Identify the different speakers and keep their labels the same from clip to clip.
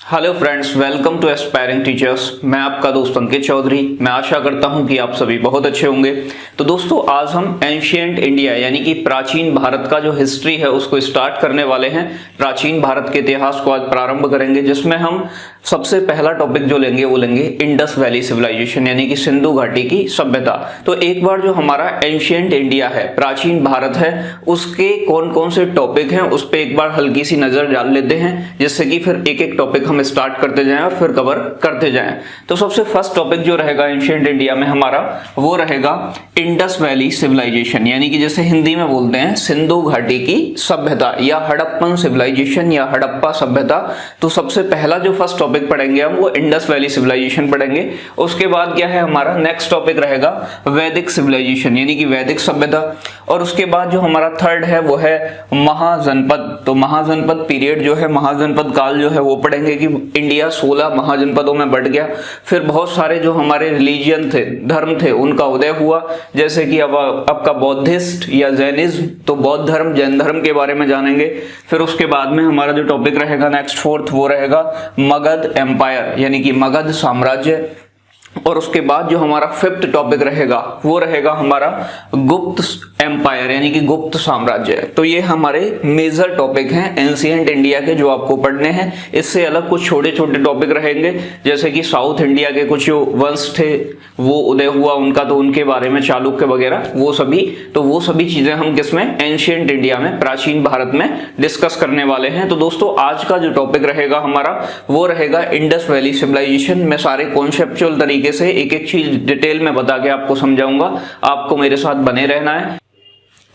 Speaker 1: Hello friends, welcome to aspiring teachers. मैं आपका दोस्त अंकित चौधरी। मैं आशा करता हूं कि आप सभी बहुत अच्छे होंगे। तो दोस्तों, आज हम एंशिएंट इंडिया यानी कि प्राचीन भारत का जो हिस्ट्री है उसको स्टार्ट करने वाले हैं। प्राचीन भारत के इतिहास को आज प्रारंभ करेंगे, जिसमें हम सबसे पहला टॉपिक जो लेंगे वो लेंगे इंडस वैली सिविलाइजेशन यानी कि सिंधु घाटी की सभ्यता। तो एक बार जो हमारा एंशिएंट इंडिया है, प्राचीन भारत है, उसके कौन कौन से टॉपिक हैं उस पर एक बार हल्की सी नजर डाल लेते हैं, जिससे कि फिर एक एक टॉपिक हम स्टार्ट करते जाएं और फिर कवर करते जाएं। तो सबसे फर्स्ट टॉपिक जो रहेगा एंशिएंट इंडिया में हमारा, वो रहेगा इंडस वैली सिविलाइजेशन यानी कि जैसे हिंदी में बोलते हैं सिंधु घाटी की सभ्यता या हड़प्पन सिविलाइजेशन या हड़प्पा सभ्यता। तो सबसे पहला जो फर्स्ट टॉपिक पढ़ेंगे हम वो इंडस वैली सिविलाइजेशन पढ़ेंगे। उसके बाद क्या है हमारा नेक्स्ट टॉपिक रहेगा वैदिक सिविलाइजेशन यानी कि वैदिक सभ्यता। और उसके बाद जो हमारा थर्ड है वो है महाजनपद। तो महाजनपद पीरियड जो है, महाजनपद काल जो है वो पढ़ेंगे कि इंडिया 16 महाजनपदों में बंट गया। फिर बहुत सारे जो हमारे रिलीजियन थे, धर्म थे, उनका उदय हुआ, जैसे कि अब आपका बौद्धिस्ट या जैनिज्म, तो बौद्ध धर्म, जैन धर्म के बारे में जानेंगे। फिर उसके बाद में हमारा जो टॉपिक रहेगा नेक्स्ट फोर्थ, वो रहेगा मगध एम्पायर यानी कि मगध साम्राज्य। और उसके बाद जो हमारा फिफ्थ टॉपिक रहेगा वो रहेगा हमारा गुप्त एम्पायर यानी कि गुप्त साम्राज्य। तो ये हमारे मेजर टॉपिक हैं एंशिएंट इंडिया के जो आपको पढ़ने हैं। इससे अलग कुछ छोटे छोटे टॉपिक रहेंगे, जैसे कि साउथ इंडिया के कुछ जो वंश थे वो उदय हुआ उनका, तो उनके बारे में चालुक्य वगैरह वो सभी। तो वो सभी चीजें हम किसमें, एंशिएंट इंडिया में, प्राचीन भारत में डिस्कस करने वाले हैं। तो दोस्तों, आज का जो टॉपिक रहेगा हमारा वो रहेगा इंडस वैली सिविलाइजेशन। मैं सारे कॉन्सेप्चुअल तरीके से एक एक चीज डिटेल में बता के आपको समझाऊंगा, आपको मेरे साथ बने रहना है।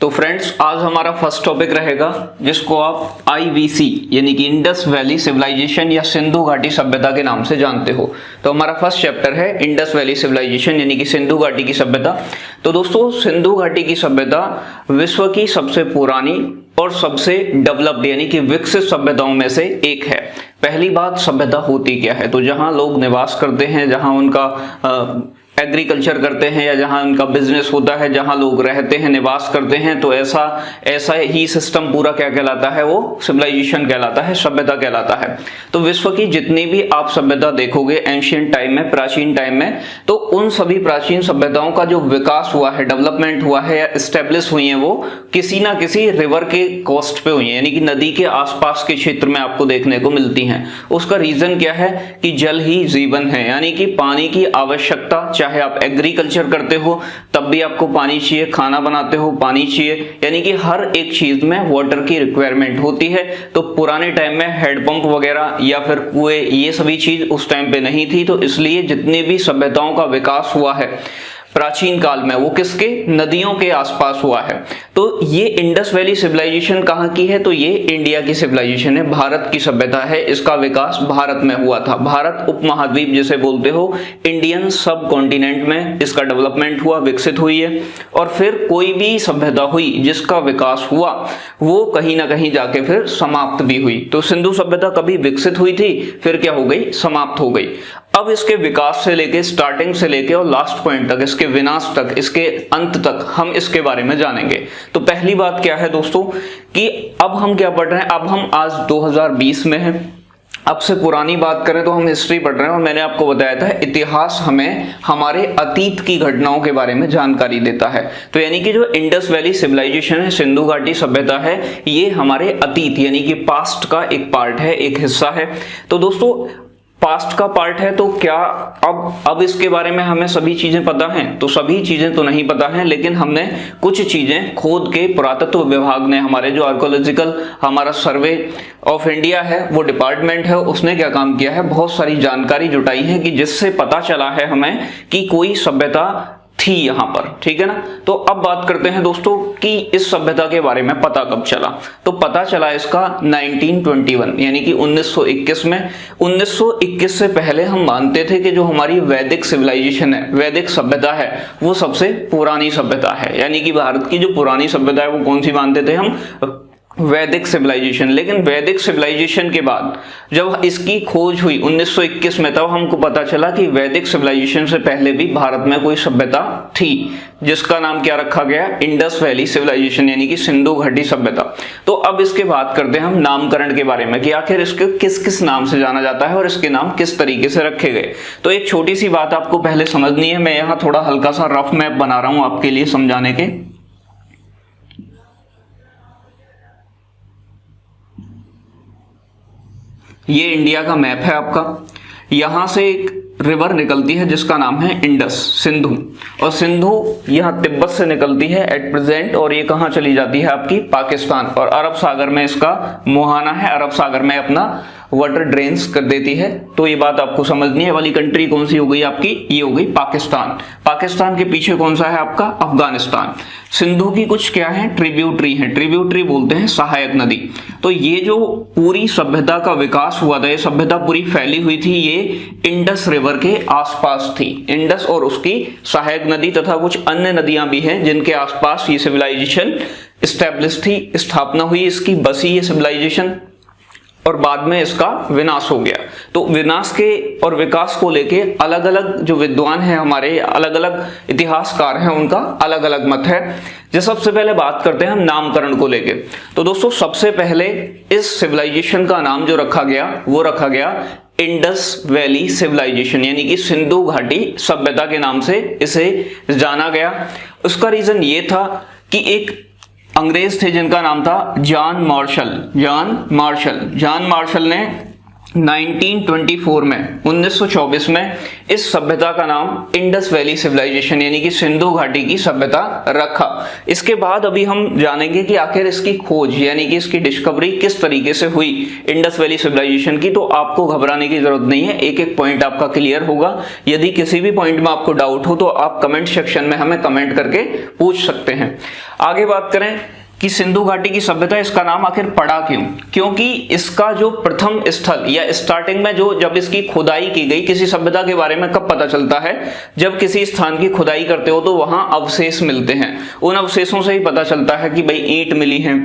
Speaker 1: तो फ्रेंड्स, आज हमारा फर्स्ट टॉपिक रहेगा जिसको आप IVC यानी कि इंडस वैली सिविलाइजेशन या सिंधु घाटी सभ्यता के नाम से जानते हो। तो हमारा फर्स्ट चैप्टर है इंडस वैली सिविलाइजेशन यानी कि सिंधु घाटी की सभ्यता। तो दोस्तों, सिंधु घाटी की सभ्यता विश्व की सबसे पुरानी और सबसे डेवलप्ड यानी कि विकसित सभ्यताओं में से एक है। पहली बात, सभ्यता होती क्या है? तो जहां लोग निवास करते हैं, जहां उनका एग्रीकल्चर करते हैं या जहां उनका बिजनेस होता है, जहां लोग रहते हैं, निवास करते हैं, तो ऐसा ही सिस्टम पूरा क्या कहलाता है, वो सिविलाइजेशन कहलाता है, सभ्यता कहलाता है। तो विश्व की जितनी भी आप सभ्यता देखोगे एंशिएंट टाइम में, प्राचीन टाइम में, तो उन सभी प्राचीन सभ्यताओं का जो विकास हुआ है, डेवलपमेंट हुआ है या एस्टेब्लिश हुई है, वो किसी ना किसी रिवर के कोस्ट पे हुई है यानी कि नदी के आसपास के क्षेत्र में आपको देखने को मिलती हैं। उसका रीजन क्या है कि जल ही जीवन है यानी कि पानी की आवश्यकता, चाहे आप एग्रीकल्चर करते हो तब भी आपको पानी चाहिए, खाना बनाते हो पानी चाहिए, यानी कि हर एक चीज में वाटर की रिक्वायरमेंट होती है। तो पुराने टाइम में हैंडपंप वगैरह या फिर कुएं, ये सभी चीज उस टाइम पे नहीं थी। तो इसलिए जितनी भी सभ्यताओं का विकास हुआ है प्राचीन काल में, वो किसके, नदियों के आसपास हुआ है। तो ये इंडस वैली सिविलाइजेशन कहाँ की है? तो ये इंडिया की सिविलाइजेशन है, भारत की सभ्यता है। इसका विकास भारत में हुआ था। भारत उपमहाद्वीप जिसे बोलते हो, इंडियन सब कॉन्टिनेंट में इसका डेवलपमेंट हुआ, विकसित हुई है। और फिर कोई भी सभ्यता हुई जिसका विकास हुआ, वो कहीं ना कहीं जाके फिर समाप्त भी हुई। तो सिंधु सभ्यता कभी विकसित हुई थी, फिर क्या हो गई, समाप्त हो गई। अब इसके विकास से लेके, स्टार्टिंग से लेके और लास्ट पॉइंट तक, इसके विनाश तक, इसके अंत तक हम इसके बारे में जानेंगे। तो पहली बात क्या है दोस्तों कि अब हम क्या पढ़ रहे हैं, अब हम आज 2020 में हैं। अब से पुरानी बात करें तो हम हिस्ट्री पढ़ रहे हैं, और मैंने आपको बताया था इतिहास हमें हमारे अतीत की घटनाओं के बारे में जानकारी देता है। तो यानी कि जो इंडस वैली सिविलाइजेशन है, सिंधु घाटी सभ्यता है, ये हमारे अतीत यानी कि पास्ट का एक पार्ट है, एक हिस्सा है। तो दोस्तों, पास्ट का पार्ट है तो क्या अब इसके बारे में हमें सभी चीजें पता हैं? तो सभी चीजें तो नहीं पता हैं, लेकिन हमने कुछ चीजें खोद के, पुरातत्व विभाग ने, हमारे जो आर्कोलॉजिकल हमारा सर्वे ऑफ इंडिया है, वो डिपार्टमेंट है, उसने क्या काम किया है, बहुत सारी जानकारी जुटाई है कि जिससे पता चला है हमें कि कोई सभ्यता थी यहाँ पर। ठीक है ना? तो अब बात करते हैं दोस्तों कि इस सभ्यता के बारे में पता कब चला। तो पता चला इसका 1921 यानी कि 1921 में। 1921 से पहले हम मानते थे कि जो हमारी वैदिक सिविलाइजेशन है, वैदिक सभ्यता है, वो सबसे पुरानी सभ्यता है। यानी कि भारत की जो पुरानी सभ्यता है वो कौन सी मानते थे हम, वैदिक सिविलाइजेशन। लेकिन वैदिक सिविलाइजेशन के बाद जब इसकी खोज हुई 1921 में, तब हमको पता चला कि वैदिक सिविलाइजेशन से पहले भी भारत में कोई सभ्यता थी, जिसका नाम क्या रखा गया, इंडस वैली सिविलाइजेशन, यानी कि सिंधु घाटी सभ्यता। तो अब इसके बात करते हैं हम नामकरण के बारे में कि आखिर इसके किस किस नाम से जाना जाता है और इसके नाम किस तरीके से रखे गए। तो एक छोटी सी बात आपको पहले समझनी है। मैं यहाँ थोड़ा हल्का सा रफ मैप बना रहा हूं आपके लिए समझाने के। ये इंडिया का मैप है आपका। यहां से एक रिवर निकलती है जिसका नाम है इंडस, सिंधु, और सिंधु यहां तिब्बत से निकलती है एट प्रेजेंट, और ये कहां चली जाती है आपकी, पाकिस्तान, और अरब सागर में इसका मुहाना है, अरब सागर में अपना वाटर ड्रेन्स कर देती है। तो ये बात आपको समझनी है। वाली कंट्री कौन सी हो गई आपकी, ये हो गई पाकिस्तान। पाकिस्तान के पीछे कौन सा है आपका, अफगानिस्तान। सिंधु की कुछ क्या है, ट्रिब्यूटरी है, ट्रिब्यूटरी बोलते हैं सहायक नदी। तो ये जो पूरी सभ्यता का विकास हुआ था, ये सभ्यता पूरी फैली हुई थी, ये इंडस रिवर के आसपास थी। इंडस और उसकी सहायक नदी तथा कुछ अन्य नदियां भी हैं जिनके आसपास ये सिविलाइजेशन स्टैब्लिश थी, स्थापना हुई इसकी, बसी ये सिविलाइजेशन, और बाद में इसका विनाश हो गया। तो विनाश के और विकास को लेके अलग अलग जो विद्वान हैं हमारे, अलग अलग इतिहासकार हैं, उनका अलग अलग मत है। जो सबसे पहले बात करते हैं हम नामकरण को लेके। तो दोस्तों सबसे पहले इस सिविलाइजेशन का नाम जो रखा गया वो रखा गया इंडस वैली सिविलाइजेशन, यानी कि सिंधु घाटी सभ्यता के नाम से इसे जाना गया। उसका रीजन ये था कि एक अंग्रेज थे जिनका नाम था जॉन मार्शल। जॉन मार्शल ने 1924 में इस सभ्यता का नाम इंडस वैली सिविलाइजेशन यानी कि सिंधु घाटी की सभ्यता रखा। इसके बाद अभी हम जानेंगे कि आखिर इसकी खोज यानी कि इसकी डिस्कवरी किस तरीके से हुई इंडस वैली सिविलाइजेशन की। तो आपको घबराने की जरूरत नहीं है, एक एक पॉइंट आपका क्लियर होगा। यदि किसी भी पॉइंट में आपको डाउट हो तो आप कमेंट सेक्शन में हमें कमेंट करके पूछ सकते हैं। आगे बात करें कि सिंधु घाटी की सभ्यता, इसका नाम आखिर पड़ा क्यों? क्योंकि इसका जो प्रथम स्थल या स्टार्टिंग में जब इसकी खुदाई की गई, किसी सभ्यता के बारे में कब पता चलता है? जब किसी स्थान की खुदाई करते हो तो वहां अवशेष मिलते हैं। उन अवशेषों से ही पता चलता है कि भाई ईंट मिली है,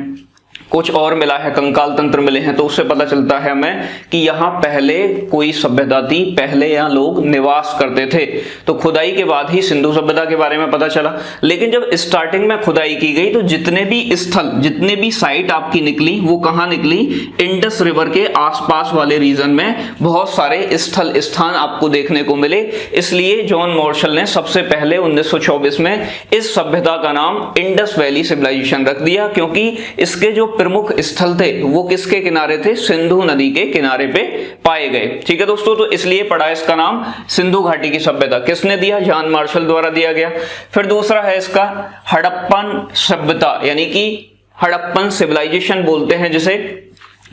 Speaker 1: कुछ और मिला है, कंकाल तंत्र मिले हैं, तो उससे पता चलता है हमें कि यहाँ पहले कोई सभ्यता थी, पहले यहाँ लोग निवास करते थे। तो खुदाई के बाद ही सिंधु सभ्यता के बारे में पता चला। लेकिन जब स्टार्टिंग में खुदाई की गई तो जितने भी स्थल, जितने भी साइट आपकी निकली वो कहाँ निकली? इंडस रिवर के आसपास वाले रीजन में बहुत सारे स्थान आपको देखने को मिले। इसलिए जॉन मार्शल ने सबसे पहले 1924 में इस सभ्यता का नाम इंडस वैली सिविलाइजेशन रख दिया, क्योंकि इसके जो प्रमुख स्थल थे वो किसके किनारे थे? सिंधु नदी के किनारे पे पाए गए। ठीक है दोस्तों, तो इसलिए पड़ा इसका नाम सिंधु घाटी की सभ्यता। किसने दिया? जॉन मार्शल द्वारा दिया गया। फिर दूसरा है इसका हड़प्पन सभ्यता, यानी कि हड़प्पन सिविलाइजेशन बोलते हैं जिसे।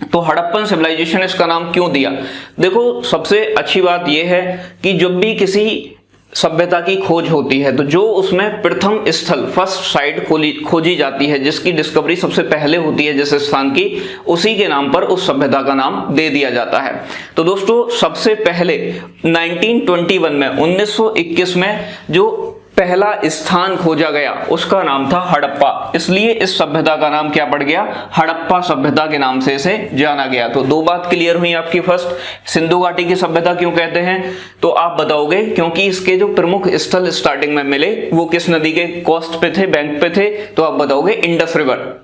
Speaker 1: तो हड़प्पन सिविलाइजेशन इसका नाम क्यों दिया? देखो सबसे अच्छी बात यह है कि जब भी किसी सभ्यता की खोज होती है तो जो उसमें प्रथम स्थल, फर्स्ट साइट खोजी जाती है, जिसकी डिस्कवरी सबसे पहले होती है जिस स्थान की, उसी के नाम पर उस सभ्यता का नाम दे दिया जाता है। तो दोस्तों सबसे पहले 1921 में 1921 में जो पहला स्थान खोजा गया उसका नाम था हड़प्पा, इसलिए इस सभ्यता का नाम क्या पड़ गया? हड़प्पा सभ्यता के नाम से इसे जाना गया। तो दो बात क्लियर हुई आपकी। फर्स्ट, सिंधु घाटी की सभ्यता क्यों कहते हैं तो आप बताओगे क्योंकि इसके जो प्रमुख स्थल स्टार्टिंग में मिले वो किस नदी के कोस्ट पे थे, बैंक पे थे, तो आप बताओगे इंडस रिवर।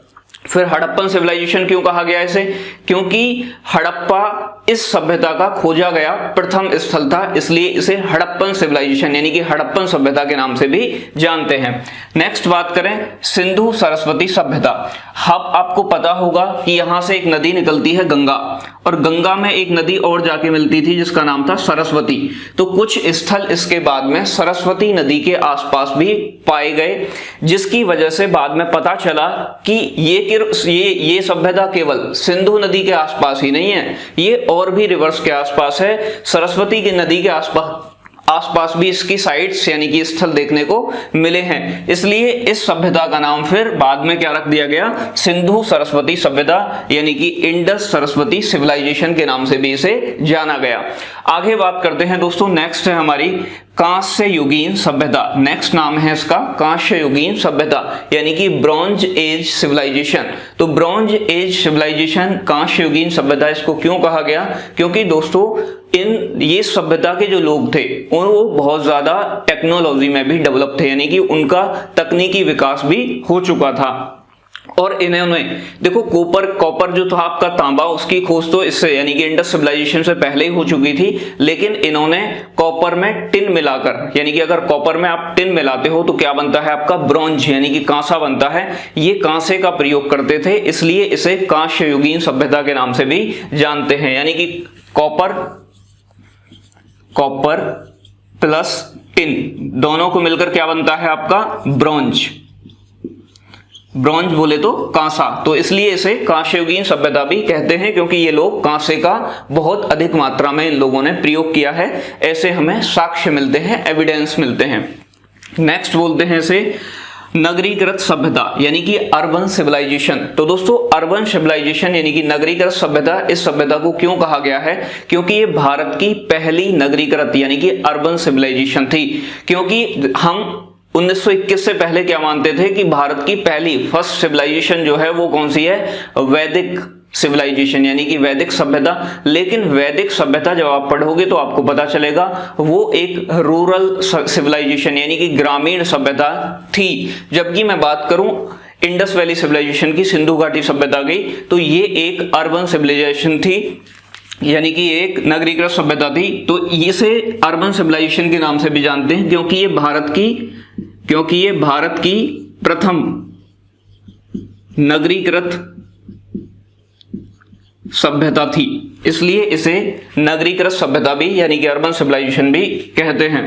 Speaker 1: फिर हड़प्पन सिविलाइजेशन क्यों कहा गया इसे? क्योंकि हड़प्पा इस सभ्यता का खोजा गया प्रथम स्थल था, इसलिए इसे हड़प्पन सिविलाइजेशन यानी कि हड़प्पन सभ्यता के नाम से भी जानते हैं। नेक्स्ट बात करें सिंधु सरस्वती सभ्यता। अब आपको पता होगा कि यहां से एक नदी निकलती है गंगा, और गंगा में एक नदी और जाके मिलती थी जिसका नाम था सरस्वती। तो कुछ स्थल इसके बाद में सरस्वती नदी के आसपास भी पाए गए, जिसकी वजह से बाद में पता चला कि ये सभ्यता केवल सिंधु नदी के आसपास ही नहीं है, ये और भी रिवर्स के आसपास है। सरस्वती की नदी के आसपास भी इसकी साइट्स यानी कि स्थल देखने को मिले हैं, इसलिए इस सभ्यता का नाम फिर बाद में क्या रख दिया गया? सिंधु सरस्वती सभ्यता यानी कि इंडस सरस्वती सिविलाइजेशन के नाम से भी इसे जाना गया। आगे बात करते हैं दोस्तों, नेक्स्ट है हमारी कांस्य युगीन सभ्यता। नेक्स्ट नाम है इसका कांस्य युगीन सभ्यता यानी कि ब्रॉन्ज एज सिविलाइजेशन। तो ब्रॉन्ज एज सिविलाइजेशन, कांस्य युगीन सभ्यता, इसको क्यों कहा गया? क्योंकि दोस्तों ये सभ्यता के जो लोग थे वो बहुत ज्यादा टेक्नोलॉजी में भी डेवलप थे, यानी कि उनका तकनीकी विकास भी हो चुका था। और इन्होंने देखो कॉपर जो था आपका तांबा, उसकी खोज तो इससे यानी कि इंडस सिविलाइजेशन से पहले ही हो चुकी थी, लेकिन इन्होंने कॉपर में टिन मिलाकर, यानी कि अगर कॉपर में आप टिन मिलाते हो तो क्या बनता है आपका ब्रॉन्ज यानी कि कांसा बनता है। ये कांसे का प्रयोग करते थे, इसलिए इसे कांस्य युगीन सभ्यता के नाम से भी जानते हैं। यानी कि कॉपर प्लस टिन दोनों को मिलकर क्या बनता है आपका ब्रॉन्ज बोले तो कांसा, तो इसलिए इसे कांस्य युगीन सभ्यता भी कहते हैं, क्योंकि ये लोग कांसे का बहुत अधिक मात्रा में इन लोगों ने प्रयोग किया है। ऐसे हमें साक्ष्य मिलते हैं, एविडेंस मिलते हैं। नेक्स्ट बोलते हैं इसे नगरीकृत सभ्यता यानी कि अर्बन सिविलाइजेशन। तो दोस्तों अर्बन सिविलाइजेशन यानी कि नगरीकृत सभ्यता, इस सभ्यता को क्यों कहा गया है? क्योंकि ये भारत की पहली नगरीकृत यानी कि अर्बन सिविलाइजेशन थी। क्योंकि हम 1921 से पहले क्या मानते थे कि भारत की पहली फर्स्ट सिविलाइजेशन जो है वो कौन सी है? वैदिक सिविलाइजेशन यानी कि वैदिक सभ्यता। लेकिन वैदिक सभ्यता जब आप पढ़ोगे तो आपको पता चलेगा वो एक रूरल सिविलाइजेशन यानी कि ग्रामीण सभ्यता थी। जबकि मैं बात करूं इंडस वैली सिविलाइजेशन की, सिंधु घाटी सभ्यता की, तो ये एक अर्बन सिविलाइजेशन थी यानी कि एक नगरीकृत सभ्यता थी। तो इसे अर्बन सिविलाइजेशन के नाम से भी जानते हैं, क्योंकि ये भारत की प्रथम नगरीकृत सभ्यता थी, इसलिए इसे नगरीकृत सभ्यता भी यानी कि अर्बन सिविलाइजेशन भी कहते हैं।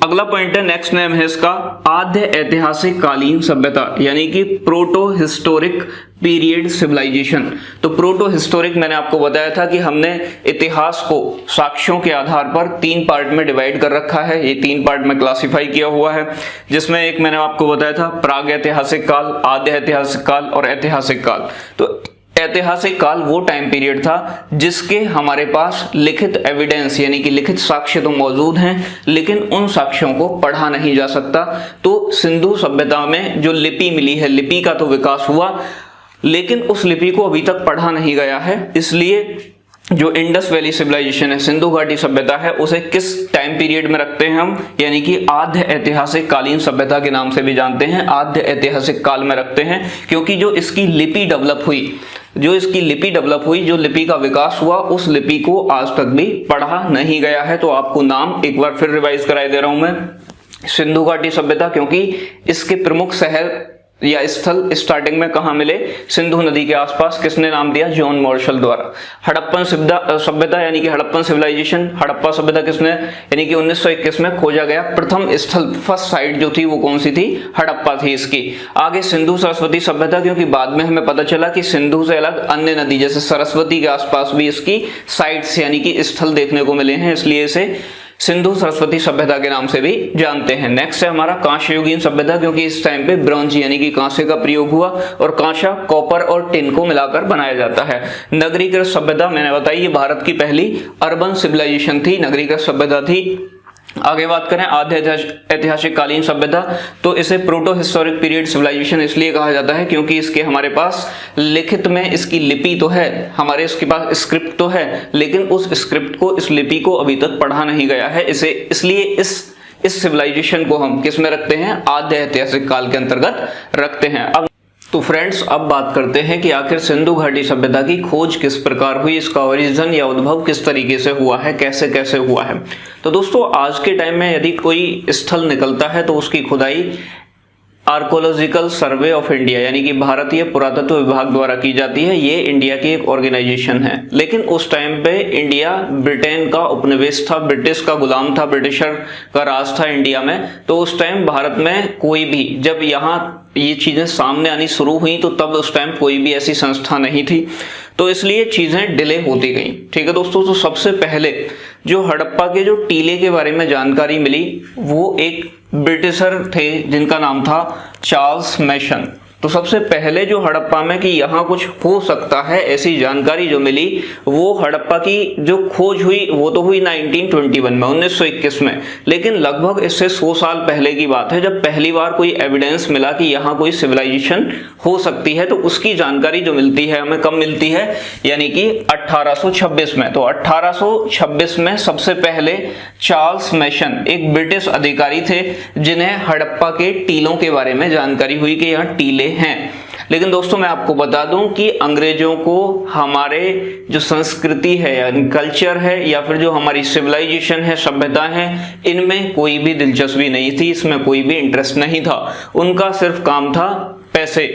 Speaker 1: अगला पॉइंट है, नेक्स्ट नेम है इसका आद्य ऐतिहासिक कालीन सभ्यता यानी कि प्रोटो हिस्टोरिक पीरियड सिविलाइजेशन। तो प्रोटो हिस्टोरिक मैंने आपको बताया था कि हमने इतिहास को साक्ष्यों के आधार पर 3 पार्ट में डिवाइड कर रखा है। ये 3 पार्ट में क्लासिफाई किया हुआ है, जिसमें एक मैंने आपको बताया था प्राग ऐतिहासिक काल, आद्य ऐतिहासिक काल और ऐतिहासिक काल। तो ऐतिहासिक काल वो टाइम पीरियड था जिसके हमारे पास लिखित एविडेंस यानी कि लिखित साक्ष्य तो मौजूद हैं, लेकिन उन साक्ष्यों को पढ़ा नहीं जा सकता। तो सिंधु सभ्यता में जो लिपि मिली है, लिपि का तो विकास हुआ, लेकिन उस लिपि को अभी तक पढ़ा नहीं गया है। इसलिए जो इंडस वैली सिविलाइजेशन है, सिंधु घाटी सभ्यता है, उसे किस टाइम पीरियड में रखते हैं हम? यानी कि आद्य ऐतिहासिक कालीन सभ्यता के नाम से भी जानते हैं, आद्य ऐतिहासिक काल में रखते हैं। क्योंकि जो इसकी लिपि डेवलप हुई, जो लिपि का विकास हुआ, उस लिपि को आज तक भी पढ़ा नहीं गया है। तो आपको नाम एक बार फिर रिवाइज कराई दे रहा हूं मैं, सिंधु घाटी सभ्यता, क्योंकि इसके प्रमुख शहर या स्थल स्टार्टिंग में कहां मिले? सिंधु नदी के आसपास। किसने नाम दिया? जॉन मार्शल द्वारा। हड़प्पन सभ्यता यानी कि हड़प्पन सिविलाइजेशन, हड़प्पा सभ्यता किसने यानी कि 1921 में खोजा गया। प्रथम स्थल, फर्स्ट साइट जो थी वो कौन सी थी? हड़प्पा थी इसकी। आगे सिंधु सरस्वती सभ्यता, क्योंकि बाद में हमें पता चला कि सिंधु से अलग अन्य नदी जैसे सरस्वती के आसपास भी इसकी साइट्स यानी कि स्थल देखने को मिले हैं, इसलिए इसे सिंधु सरस्वती सभ्यता के नाम से भी जानते हैं। नेक्स्ट है हमारा कांस्य युगीन सभ्यता, क्योंकि इस टाइम पे ब्रॉन्ज यानी कि कांसे का प्रयोग हुआ और कांसा कॉपर और टिन को मिलाकर बनाया जाता है। नगरीकृत सभ्यता मैंने बताई, ये भारत की पहली अर्बन सिविलाइजेशन थी, नगरीकृत सभ्यता थी। आगे बात करें आद्य ऐतिहासिक कालीन सभ्यता, तो इसे प्रोटो हिस्टोरिक पीरियड सिविलाइजेशन इसलिए कहा जाता है क्योंकि इसके हमारे पास लिखित में इसकी लिपि तो है, हमारे इसके पास स्क्रिप्ट तो है, लेकिन उस स्क्रिप्ट को, इस लिपि को अभी तक पढ़ा नहीं गया है। इसलिए इस सिविलाइजेशन को हम किस में रखते हैं? आद्य ऐतिहासिक काल के अंतर्गत रखते हैं। अब तो फ्रेंड्स, अब बात करते हैं कि आखिर सिंधु घाटी सभ्यता की खोज किस प्रकार हुई, इसका ओरिजिन या उद्भव किस तरीके से हुआ है, कैसे कैसे हुआ है। तो दोस्तों, आज के टाइम में यदि कोई स्थल निकलता है तो उसकी खुदाई आर्कोलॉजिकल सर्वे ऑफ इंडिया यानी कि भारतीय पुरातत्व विभाग द्वारा की जाती है। ये इंडिया की एक ऑर्गेनाइजेशन है, लेकिन उस टाइम पे इंडिया ब्रिटेन का उपनिवेश था, ब्रिटिश का गुलाम था, ब्रिटिशर का राज था इंडिया में। तो उस टाइम भारत में कोई भी, जब यहाँ ये चीजें सामने आनी शुरू हुई तो तब उस टाइम कोई भी ऐसी संस्था नहीं थी, तो इसलिए चीजें डिले होती गई। ठीक है दोस्तों, तो सबसे पहले जो हड़प्पा के जो टीले के बारे में जानकारी मिली वो एक ब्रिटिशर थे जिनका नाम था चार्ल्स मैसन। तो सबसे पहले जो हड़प्पा में कि यहाँ कुछ हो सकता है ऐसी जानकारी जो मिली, वो हड़प्पा की जो खोज हुई वो तो हुई 1921 में, 1921 में, लेकिन लगभग इससे 100 साल पहले की बात है जब पहली बार कोई एविडेंस मिला कि यहाँ कोई सिविलाइजेशन हो सकती है। तो उसकी जानकारी जो मिलती है हमें कब मिलती है, यानी कि 1826 में। तो 1826 में सबसे पहले चार्ल्स मैशन एक ब्रिटिश अधिकारी थे जिन्हें हड़प्पा के टीलों के बारे में जानकारी हुई कि यहाँ टीले हैं। लेकिन दोस्तों मैं आपको बता दूं कि अंग्रेजों को हमारे जो संस्कृति है या कल्चर है या फिर जो हमारी सिविलाइजेशन है, सभ्यता है, इनमें कोई भी दिलचस्पी नहीं थी, इसमें कोई भी इंटरेस्ट नहीं था। उनका सिर्फ काम था पैसे,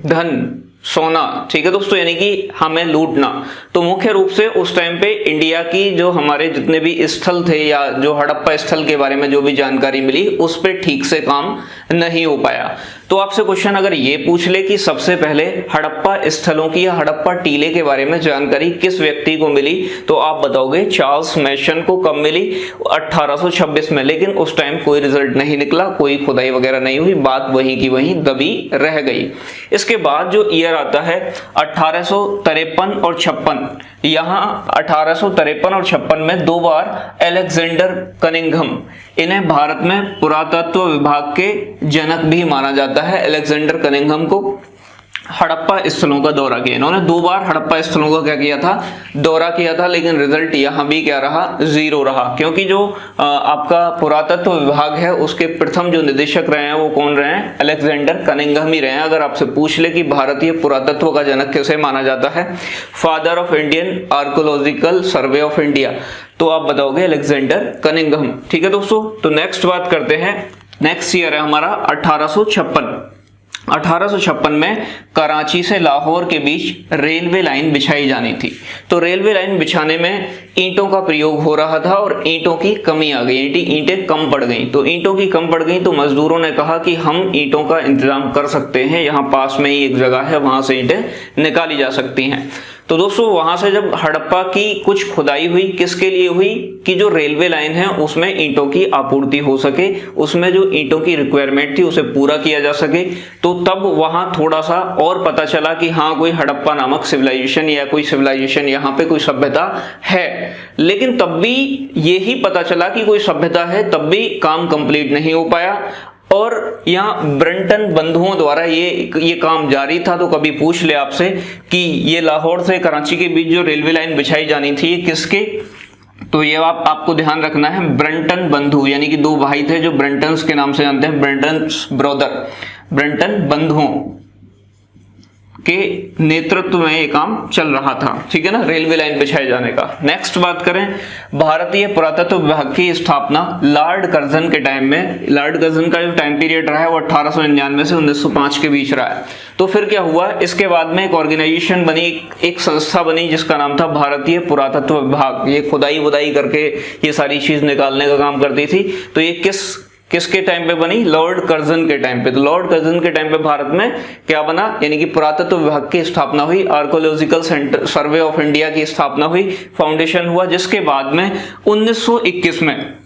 Speaker 1: धन, सोना, ठीक है दोस्तों, यानी कि हमें लूटना। तो मुख्य रूप से उस टाइम पे इंडिया की जो हमारे जितने भी स्थल थे या जो हड़प्पा स्थल के बारे में जो भी जानकारी मिली उस पे ठीक से काम नहीं हो पाया। तो आपसे क्वेश्चन अगर ये पूछ ले कि सबसे पहले हड़प्पा स्थलों की या हड़प्पा टीले के बारे में जानकारी किस व्यक्ति को मिली, तो आप बताओगे चार्ल्स मैशन को। कब मिली? 1826 में। लेकिन उस टाइम कोई रिजल्ट नहीं निकला, कोई खुदाई वगैरह नहीं हुई, बात वहीं की वहीं दबी रह गई। इसके बाद जो ईयर आता है 1853 और 56, यहाँ 1853 और 56 में 2 बार अलेक्जेंडर कनिंघम, इन्हें भारत में पुरातत्व विभाग के जनक भी माना जाता है। अलेक्जेंडर कनिंघम को हड़प्पा स्थलों का दौरा किया। इन्होंने 2 बार हड़प्पा स्थलों का क्या किया था? दौरा किया था। लेकिन रिजल्ट यहाँ भी क्या रहा? 0 रहा, क्योंकि जो आपका पुरातत्व विभाग है उसके प्रथम जो निदेशक रहे हैं वो कौन रहे हैं? अलेक्जेंडर कनिंघम ही रहे हैं। अगर आपसे पूछ ले कि भारतीय पुरातत्व का जनक किसे माना जाता है, father of Indian archaeological survey of India, तो आप बताओगे अलेक्जेंडर कनिंघम। ठीक है दोस्तों, तो नेक्स्ट बात करते हैं। नेक्स्ट ईयर है हमारा 1856। 1856 में कराची से लाहौर के बीच रेलवे लाइन बिछाई जानी थी। तो रेलवे लाइन बिछाने में ईंटों का प्रयोग हो रहा था और ईंटों की कमी आ गई, ईंटें कम पड़ गई। तो ईंटों की कम पड़ गई तो मजदूरों ने कहा कि हम ईंटों का इंतजाम कर सकते हैं, यहाँ पास में ही एक जगह है, वहां से ईंटें निकाली जा सकती हैं। तो दोस्तों वहां से जब हड़प्पा की कुछ खुदाई हुई, किसके लिए हुई? कि जो रेलवे लाइन है उसमें ईंटों की आपूर्ति हो सके, उसमें जो ईंटों की रिक्वायरमेंट थी उसे पूरा किया जा सके। तो तब वहां थोड़ा सा और पता चला कि हाँ कोई हड़प्पा नामक सिविलाइजेशन या कोई सिविलाइजेशन, यहाँ पे कोई सभ्यता है। लेकिन तब भी यही पता चला कि कोई सभ्यता है, तब भी काम कंप्लीट नहीं हो पाया। और यहाँ ब्रंटन बंधुओं द्वारा ये काम जारी था। तो कभी पूछ ले आपसे कि ये लाहौर से कराची के बीच जो रेलवे लाइन बिछाई जानी थी किसके, तो ये आपको ध्यान रखना है, ब्रंटन बंधु, यानी कि 2 भाई थे जो ब्रंटन्स के नाम से जानते हैं, ब्रंटन्स ब्रदर, ब्रंटन बंधुओं के नेतृत्व में ये काम चल रहा था। ठीक है ना, रेलवे लाइन बिछाए जाने का। नेक्स्ट बात करें, भारतीय पुरातत्व विभाग की स्थापना लॉर्ड कर्जन के टाइम में। लॉर्ड कर्जन का जो टाइम पीरियड रहा है वो 1899 से 1905 के बीच रहा है। तो फिर क्या हुआ, इसके बाद में एक ऑर्गेनाइजेशन बनी, एक संस्था बनी जिसका नाम था भारतीय पुरातत्व विभाग। ये खुदाई वुदाई करके ये सारी चीज निकालने का काम करती थी। तो ये किसके टाइम पे बनी? लॉर्ड कर्जन के टाइम पे। तो लॉर्ड कर्जन के टाइम पे भारत में क्या बना, यानी कि पुरातत्व विभाग की स्थापना हुई, आर्कोलॉजिकल सर्वे ऑफ इंडिया की स्थापना हुई, फाउंडेशन हुआ। जिसके बाद में 1921 में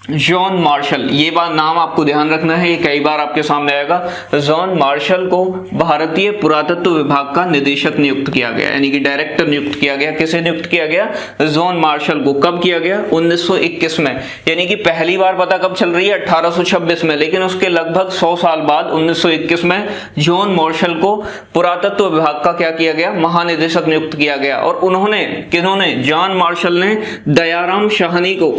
Speaker 1: जॉन मार्शल, ये बात नाम आपको ध्यान रखना है, ये कई बार आपके सामने आएगा। जॉन मार्शल को भारतीय पुरातत्व विभाग का निदेशक नियुक्त किया गया, यानी कि डायरेक्टर नियुक्त किया गया। किसे नियुक्त किया गया? जॉन मार्शल को। कब किया गया? 1921 में। यानी कि पहली बार पता कब चल रही है? 1826 में। लेकिन उसके लगभग 100 साल बाद 1921 में जॉन मार्शल को पुरातत्व विभाग का क्या किया गया? महानिदेशक नियुक्त किया गया। और उन्होंने, किन्होंने? जॉन मार्शल ने दयाराम शाहनी को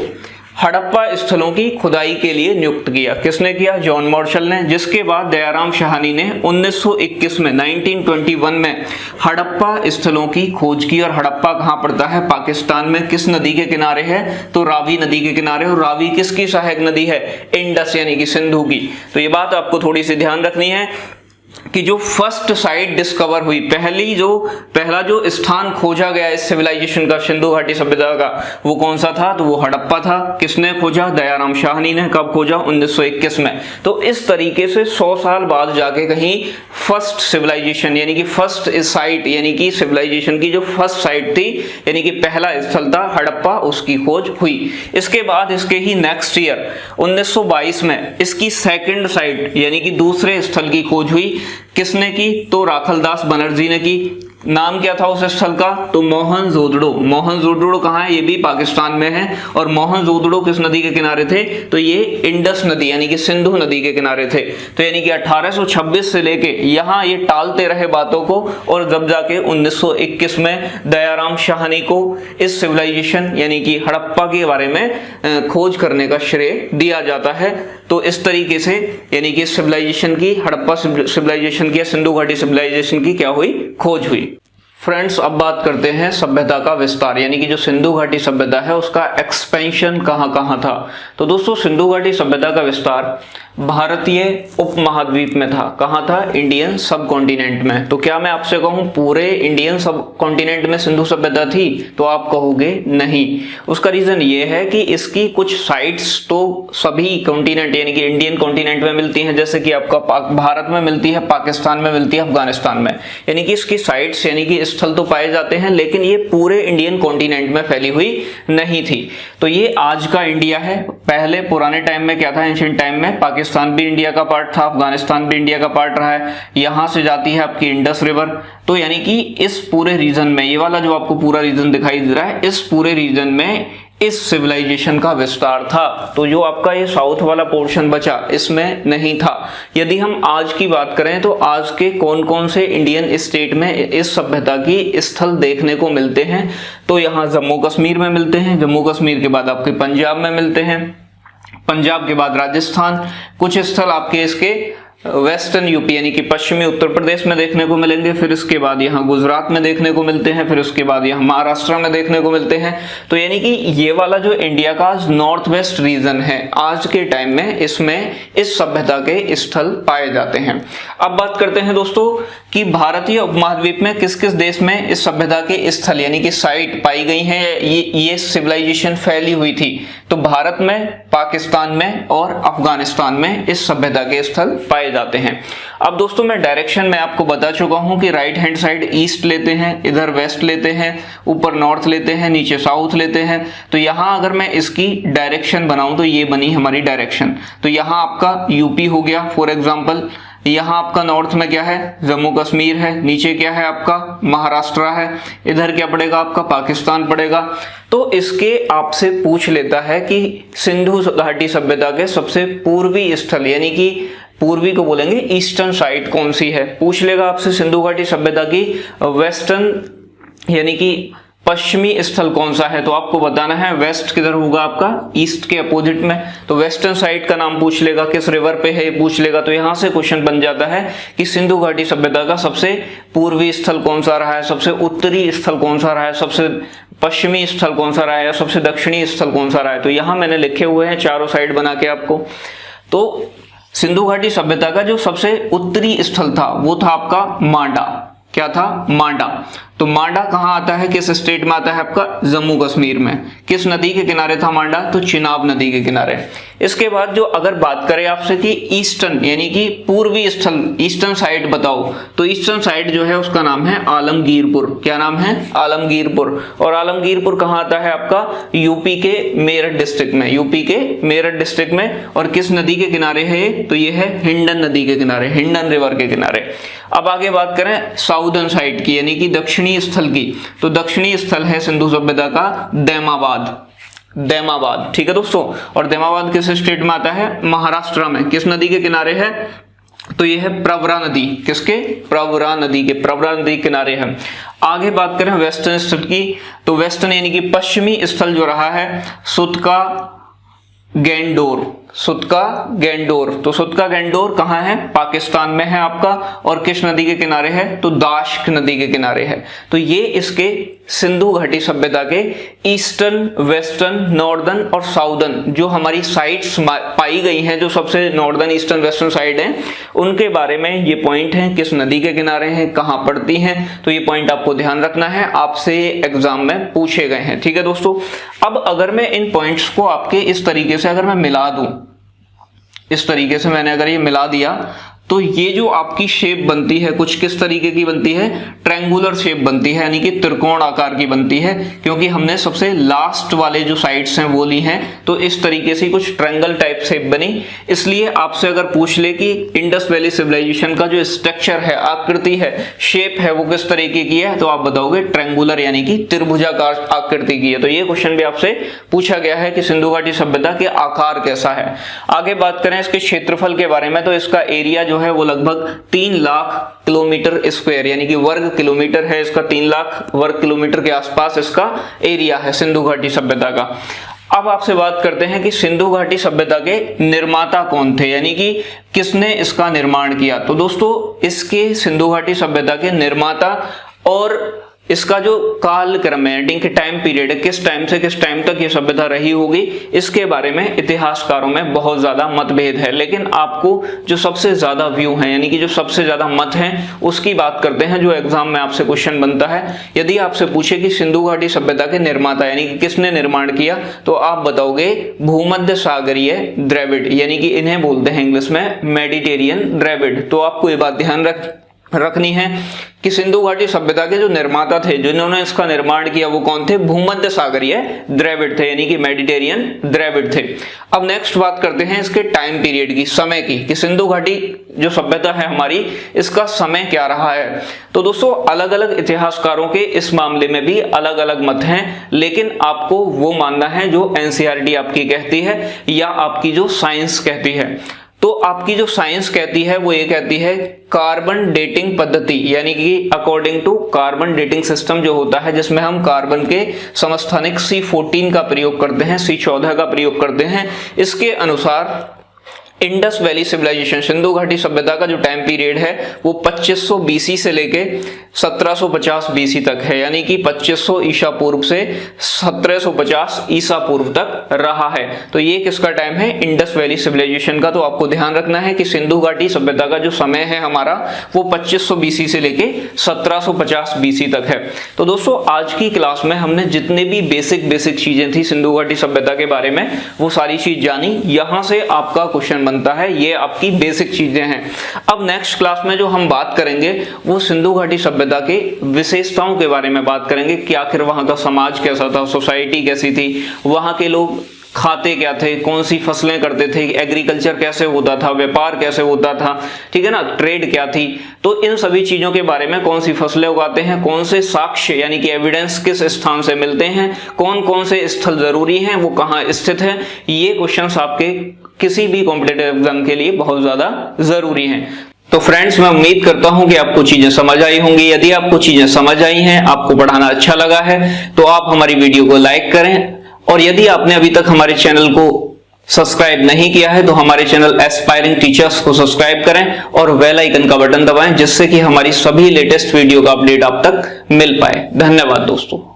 Speaker 1: हड़प्पा स्थलों की खुदाई के लिए नियुक्त किया। किसने किया? जॉन मार्शल ने। जिसके बाद दयाराम शाहनी ने 1921 में, 1921 में हड़प्पा स्थलों की खोज की। और हड़प्पा कहां पड़ता है? पाकिस्तान में। किस नदी के किनारे है? तो रावी नदी के किनारे। और रावी किसकी सहायक नदी है? इंडस, यानी कि सिंधु की। तो ये बात आपको थोड़ी सी ध्यान रखनी है कि जो फर्स्ट साइट डिस्कवर हुई, पहला जो स्थान खोजा गया इस सिविलाइजेशन का, सिंधु घाटी सभ्यता का, वो कौन सा था? तो वो हड़प्पा था। किसने खोजा? दयाराम शाहनी ने। कब खोजा? 1921 में। तो इस तरीके से 100 साल बाद जाके कहीं फर्स्ट सिविलाइजेशन, यानी कि फर्स्ट साइट, यानी कि सिविलाइजेशन की जो फर्स्ट साइट थी, यानी कि पहला स्थल था हड़प्पा, उसकी खोज हुई। इसके बाद इसके ही नेक्स्ट ईयर 1922 में इसकी सेकंड साइट, यानी कि दूसरे स्थल की खोज हुई। किसने की? तो राखलदास बनर्जी ने की। नाम क्या था उस स्थल का? तो मोहनजोदड़ो। मोहनजोदड़ो कहाँ है? ये भी पाकिस्तान में है। और मोहनजोदड़ो किस नदी के किनारे थे? तो ये इंडस नदी यानी कि सिंधु नदी के किनारे थे। तो यानी कि 1826 से लेके यहाँ ये टालते रहे बातों को, और जब जाके 1921 में दयाराम साहनी को इस सिविलाइजेशन यानी कि हड़प्पा के बारे में खोज करने का श्रेय दिया जाता है। तो इस तरीके से यानी कि सिविलाइजेशन की, हड़प्पा सिविलाइजेशन की या सिंधु घाटी सिविलाइजेशन की क्या हुई? खोज हुई। फ्रेंड्स, अब बात करते हैं सभ्यता का विस्तार, यानी कि जो सिंधु घाटी सभ्यता है उसका एक्सपेंशन कहाँ कहाँ था। तो दोस्तों, सिंधु घाटी सभ्यता का विस्तार भारतीय उपमहाद्वीप में था। कहाँ था? इंडियन सब कॉन्टिनेंट में। तो क्या मैं आपसे कहूँ पूरे इंडियन सब कॉन्टिनेंट में सिंधु सभ्यता थी? तो आप कहोगे नहीं। उसका रीजन ये है कि इसकी कुछ साइट्स तो सभी कॉन्टिनेंट यानी कि इंडियन कॉन्टिनेंट में मिलती हैं, जैसे कि आपका भारत में मिलती है, पाकिस्तान में मिलती है, अफगानिस्तान में, यानी कि इसकी साइट्स यानी कि स्थल तो पाए जाते हैं, लेकिन ये पूरे इंडियन कॉन्टिनेंट में फैली हुई नहीं थी। तो ये आज का इंडिया है। पहले पुराने टाइम में क्या था? एंशिएंट टाइम में पाकिस्तान भी इंडिया का पार्ट था, अफगानिस्तान भी इंडिया का पार्ट रहा है। यहां से जाती है आपकी इंडस रिवर। तो यानी कि इस पूरे रीजन में, ये वाला जो आपको पूरा रीजन दिखाई दे रहा है, इस पूरे रीजन में इस सिविलाइजेशन का विस्तार था। तो जो आपका ये साउथ वाला पोर्शन बचा, इसमें नहीं था। यदि हम आज की बात करें तो आज के कौन कौन से इंडियन स्टेट में इस सभ्यता की स्थल देखने को मिलते हैं? तो यहाँ जम्मू कश्मीर में मिलते हैं, जम्मू कश्मीर के बाद आपके पंजाब में मिलते हैं, पंजाब के बाद राजस्थान, कुछ स्थल आपके इसके वेस्टर्न यूपी यानी कि पश्चिमी उत्तर प्रदेश में देखने को मिलेंगे, फिर इसके बाद यहाँ गुजरात में देखने को मिलते हैं, फिर उसके बाद यहाँ महाराष्ट्र में देखने को मिलते हैं। तो यानी कि ये वाला जो इंडिया का नॉर्थ वेस्ट रीजन है आज के टाइम में, इसमें इस सभ्यता के स्थल पाए जाते हैं। अब बात करते हैं दोस्तों कि भारतीय उपमहाद्वीप में किस किस देश में इस सभ्यता के स्थल यानी कि साइट पाई गई हैं, ये सिविलाइजेशन फैली हुई थी। तो भारत में, पाकिस्तान में और अफगानिस्तान में इस सभ्यता के स्थल पाए जाते हैं। अब दोस्तों, मैं डायरेक्शन में आपको बता चुका हूं कि राइट हैंड साइड ईस्ट लेते हैं, इधर वेस्ट लेते हैं, ऊपर नॉर्थ लेते हैं, नीचे साउथ लेते हैं। तो यहां अगर मैं इसकी डायरेक्शन बनाऊं तो ये बनी हमारी डायरेक्शन। तो यहां आपका यूपी हो गया फॉर एग्जांपल, यहाँ आपका नॉर्थ में क्या है? जम्मू कश्मीर है, नीचे क्या है आपका? महाराष्ट्र है, इधर क्या पड़ेगा आपका? पाकिस्तान पड़ेगा। तो इसके आपसे पूछ लेता है कि सिंधु घाटी सभ्यता के सबसे पूर्वी स्थल यानी कि पूर्वी को बोलेंगे ईस्टर्न साइड कौन सी है? पूछ लेगा आपसे सिंधु घाटी सभ्यता की वेस्टर्न यानी कि पश्चिमी स्थल कौन सा है? तो आपको बताना है वेस्ट किधर होगा आपका? ईस्ट के अपोजिट में। तो वेस्टर्न साइड का नाम पूछ लेगा, किस रिवर पे है ये पूछ लेगा। तो यहां से क्वेश्चन बन जाता है कि सिंधु घाटी सभ्यता का सबसे पूर्वी स्थल कौन सा रहा है, सबसे उत्तरी स्थल कौन सा रहा है, सबसे पश्चिमी स्थल कौन सा रहा है, या सबसे दक्षिणी स्थल कौन सा रहा है। तो यहां मैंने लिखे हुए हैं चारों साइड बना के आपको। तो सिंधु घाटी सभ्यता का जो सबसे उत्तरी स्थल था वो था आपका मांडा। क्या था? मांडा। तो मांडा कहाँ आता है? किस स्टेट में आता है आपका? जम्मू कश्मीर में। किस नदी के किनारे था मांडा? तो चिनाब नदी के किनारे। इसके बाद जो अगर बात करें आपसे कि ईस्टर्न यानी कि पूर्वी स्थल, ईस्टर्न साइड बताओ, तो ईस्टर्न साइड जो है उसका नाम है आलमगीरपुर। क्या नाम है? आलमगीरपुर। और आलमगीरपुर कहाँ आता है आपका? यूपी के मेरठ डिस्ट्रिक्ट में, यूपी के मेरठ डिस्ट्रिक्ट में। और किस नदी के किनारे है? तो ये है हिंडन नदी के किनारे, हिंडन रिवर के किनारे। अब आगे बात करें साउदर्न साइड की यानी कि दक्षिणी स्थल की, तो दक्षिणी स्थल है सिंधु सभ्यता का दैमाबाद। दैमाबाद, ठीक है दोस्तों। और दैमाबाद किस स्टेट में आता है? महाराष्ट्र में। किस नदी के किनारे है? तो ये है प्रवरा नदी। किसके? प्रवरा नदी के, प्रवरा नदी किनारे है। आगे बात करें वेस्टर्न स्थल की, तो वेस्टर्न यानी कि पश्चिमी स्थल जो रहा है सुतका गैंडोर। सुतका गैंडोर, तो सुतका गैंडोर कहाँ है? पाकिस्तान में है आपका। और किस नदी के किनारे है? तो दाश्क नदी के किनारे है। तो ये इसके सिंधु घाटी सभ्यता के ईस्टर्न, वेस्टर्न, नॉर्दर्न और साउदर्न जो हमारी साइट्स पाई गई हैं, जो सबसे नॉर्दर्न, ईस्टर्न, वेस्टर्न साइड हैं, उनके बारे में ये पॉइंट हैं। किस नदी के किनारे हैं, कहाँ पड़ती हैं, तो ये पॉइंट आपको ध्यान रखना है, आपसे एग्जाम में पूछे गए हैं। ठीक है दोस्तों। अब अगर मैं इन पॉइंट्स को आपके इस तरीके से अगर मैं मिला दूं, इस तरीके से मैंने अगर ये मिला दिया, तो ये जो आपकी शेप बनती है कुछ किस तरीके की बनती है, ट्रायंगुलर शेप बनती है, यानी कि त्रिकोण आकार की बनती है, क्योंकि हमने सबसे लास्ट वाले जो साइड्स हैं वो ली हैं, तो इस तरीके से कुछ ट्रायंगल टाइप शेप बनी। इसलिए आपसे अगर पूछ ले कि इंडस वैली सिविलाइजेशन का जो स्ट्रक्चर है, आकृति है, शेप है, वो किस तरीके की है, तो आप बताओगे ट्रायंगुलर यानी कि त्रिभुजाकार आकृति की है। तो ये क्वेश्चन भी आपसे पूछा गया है कि सिंधु घाटी सभ्यता के आकार कैसा है। आगे बात करें इसके क्षेत्रफल के बारे में, तो इसका एरिया जो है वो लगभग 3 लाख किलोमीटर स्क्वायर यानी कि वर्ग किलोमीटर है इसका। 3 लाख वर्ग किलोमीटर के आसपास इसका एरिया है सिंधु घाटी सभ्यता का। अब आपसे बात करते हैं कि सिंधु घाटी सभ्यता के निर्माता कौन थे, यानी कि किसने इसका निर्माण किया। तो दोस्तों इसके सिंधु घाटी सभ्यता के निर्माता और इसका जो कालक्रम है यानी कि टाइम पीरियड है, किस टाइम से किस टाइम तक ये सभ्यता रही होगी, इसके बारे में इतिहासकारों में बहुत ज्यादा मतभेद है। लेकिन आपको जो सबसे ज्यादा व्यू है यानी कि जो सबसे ज्यादा मत हैं उसकी बात करते हैं, जो एग्जाम में आपसे क्वेश्चन बनता है। यदि आपसे पूछे कि सिंधु घाटी सभ्यता के निर्माता यानी कि किसने निर्माण किया, तो आप बताओगे भूमध्य सागरीय द्रविड़, यानी कि इन्हें बोलते हैं इंग्लिश में मेडिटेरियन द्रविड़। तो आपको ये बात ध्यान रखनी है कि सिंधु घाटी सभ्यता के जो निर्माता थे, जिन्होंने इसका निर्माण किया, वो कौन थे, भूमध्य सागरीय द्रविड़ थे, यानी कि मेडिटेरियन द्रविड़ थे। अब नेक्स्ट बात करते हैं इसके टाइम पीरियड की, समय की, कि सिंधु घाटी जो सभ्यता है हमारी, इसका समय क्या रहा है। तो दोस्तों अलग अलग इतिहासकारों के इस मामले में भी अलग अलग मत हैं, लेकिन आपको वो मानना है जो एनसीईआरटी आपकी कहती है या आपकी जो साइंस कहती है। तो आपकी जो साइंस कहती है वो ये कहती है कार्बन डेटिंग पद्धति, यानी कि according to carbon dating system जो होता है, जिसमें हम कार्बन के समस्थानिक C14 का प्रयोग करते हैं, C14 का प्रयोग करते हैं, इसके अनुसार इंडस वैली सिविलाइजेशन सिंधु घाटी सभ्यता का जो टाइम पीरियड है वो 2500 BC से लेके 1750 BC तक है, यानी कि 2500 ईसा पूर्व से 1750 ईसा पूर्व तक रहा है। तो ये किसका टाइम है, इंडस वैली सिविलाइजेशन का। तो आपको ध्यान रखना है कि सिंधु घाटी सभ्यता का जो समय है हमारा वो 2500 BC से लेके 1750 BC तक है। तो दोस्तों आज की क्लास में हमने जितने भी बेसिक चीजें थी सिंधु घाटी सभ्यता के बारे में वो सारी चीज जानी। यहां से आपका क्वेश्चन बनता है, ये आपकी बेसिक चीजें हैं। अब नेक्स्ट क्लास में जो हम बात करेंगे वो सिंधु घाटी सभ्यता के विशेषताओं के बारे में बात करेंगे कि आखिर वहां का समाज कैसा था, सोसाइटी कैसी थी, वहां के लोग खाते क्या थे, कौन सी फसलें करते थे, एग्रीकल्चर कैसे होता था, व्यापार कैसे होता था, ठीक है ना, ट्रेड क्या थी। तो इन सभी चीजों के बारे में, कौन सी फसलें उगाते हैं, कौन से साक्ष्य यानी कि एविडेंस किस स्थान से मिलते हैं, कौन कौन से स्थल जरूरी हैं, वो कहाँ स्थित है, ये क्वेश्चंस आपके किसी भी कॉम्पिटिटिव एग्जाम के लिए बहुत ज्यादा जरूरी हैं। तो फ्रेंड्स मैं उम्मीद करता हूं कि आपको चीजें समझ आई होंगी। यदि आपको चीजें समझ आई हैं, आपको पढ़ाना अच्छा लगा है, तो आप हमारी वीडियो को लाइक करें, और यदि आपने अभी तक हमारे चैनल को सब्सक्राइब नहीं किया है तो हमारे चैनल एस्पायरिंग टीचर्स को सब्सक्राइब करें और बेल आइकन का बटन दबाएं, जिससे कि हमारी सभी लेटेस्ट वीडियो का अपडेट आप तक मिल पाए। धन्यवाद दोस्तों।